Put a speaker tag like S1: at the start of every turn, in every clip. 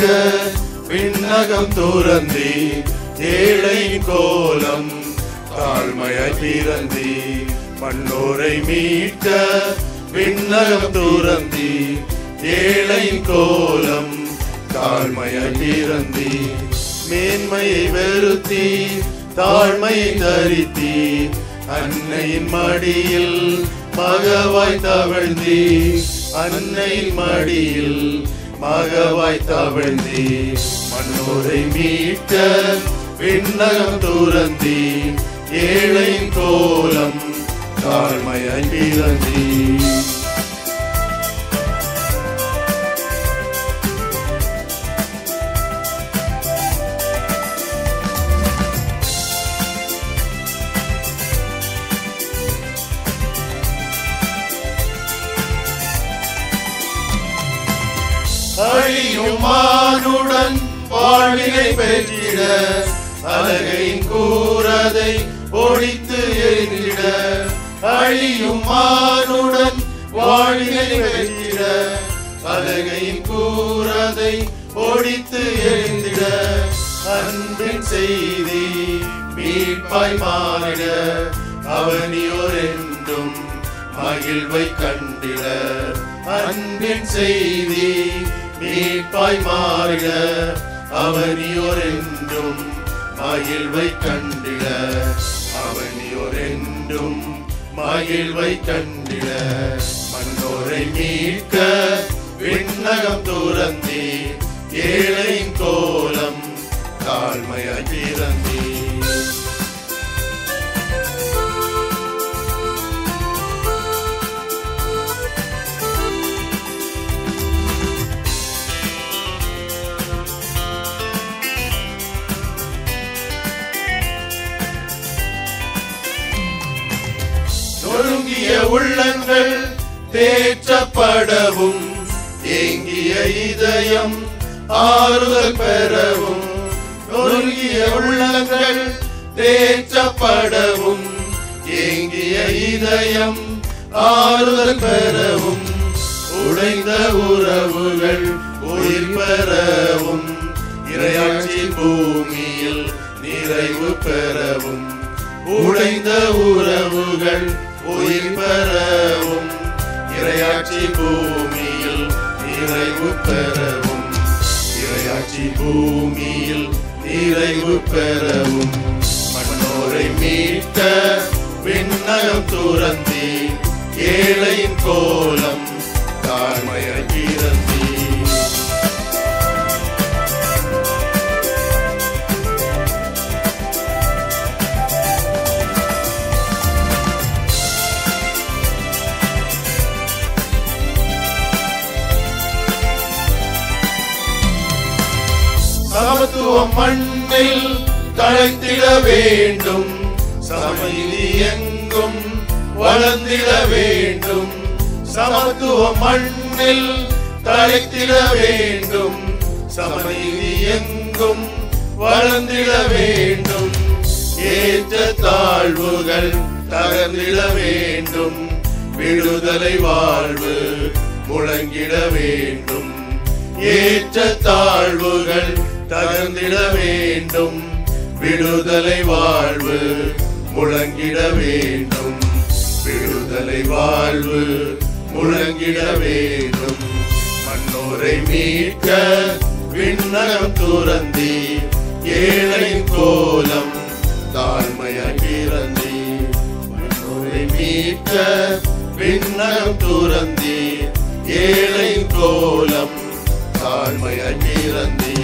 S1: மீட்க விண்ணகம் துறந்தி ஏழையின் கோலம் தாழ்மையாய் பிறந்தி மன்னோரை மீட்க விண்ணகம் துறந்தி ஏழையின் கோலம் தாழ்மையாய் பிறந்தி மேன்மையை வெறுத்தி தாழ்மையை தரித்தி அன்னையின் மடியில் மகவாய் தவழ்ந்தி அன்னையின் மடியில் மகவாய் தவழ்ந்தி மன்னோரை மீட்க விண்ணகம் துறந்தி ஏழையின் கோலம் தாழ்மையாய் பிறந்தி அழியும் மானுடன் வாழ்வினை பெற்றிட அழகையின் கூறதை ஒழித்து எரிந்திட அழியும் மானுடன் வாழ்வினை பெற்றிட அழகையின் கூறதை ஒழித்து எரிந்திட அன்பின் செய்தி மீட்பாய் மாறிட அவனியோர் என்றும் மகிழ்வை கண்டிட அன்பின் செய்தி மீட்பாய் மாறிட அவனியோர் என்றும் மகிழ்வை கண்டிட அவனியோர் என்றும் மகிழ்வை கண்டிட மன்னோரை மீட்க விண்ணகம் துறந்தி ஏழையின் கோலம் தாழ்மையாய் பிறந்தி நொறுங்கிய உள்ளங்கள் தேற்றப்படவும் ஏங்கிய இதயம் ஆறுதல் பெறவும் நொறுங்கிய உள்ளங்கள் தேற்றப்படவும் ஏங்கிய இதயம் ஆறுதல் பெறவும் உடைந்த உறவுகள் உயிர் பெறவும் இறையாட்சி பூமியில் நிறைவு பெறவும் உடைந்த உறவுகள் உயிர் பெறவும் இறையாட்சி பூமியில் நிறைவு பெறவும் இறையாட்சி பூமியில் நிறைவு பெறவும் மன்னோரை மீட்க விண்ணகம் துறந்தி ஏழையின் கோலம் தாழ்மையாய் பிறந்தி சமத்துவம் மண்ணில் தழைத்திட வேண்டும் சமநீதி எங்கும் வளர்ந்திட வேண்டும் சமத்துவம் மண்ணில் தழைத்திட வேண்டும் சமநீதி எங்கும் வளர்ந்திட வேண்டும் ஏற்ற தாழ்வுகள் தகர்ந்திட வேண்டும் விடுதலை வாழ்வு முழங்கிட வேண்டும் ஏற்ற தாழ்வுகள் தகர்ந்திட வேண்டும் விடுதலை வாழ்வு முழங்கிட வேண்டும் விடுதலை வாழ்வு முழங்கிட வேண்டும் மன்னோரை மீட்க விண்ணகம் துறந்தி ஏழையின் கோலம் தாழ்மையாய் பிறந்தி மன்னோரை மீட்க விண்ணகம் துறந்தி ஏழையின் கோலம் தாழ்மையாய் பிறந்தி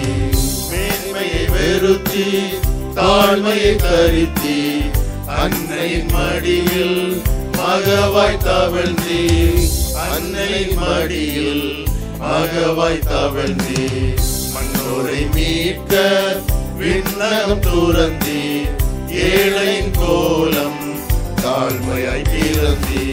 S1: மேன்மையை வெறுத்தி தாழ்மையை தரித்தி அன்னையின் மடியில் மகவாய் தவழ்ந்தி அன்னையின் மடியில் மகவாய் தவழ்ந்தி மன்னோரை மீட்க விண்ணகம் துறந்தி ஏழையின் கோலம் தாழ்மையாய் பிறந்தி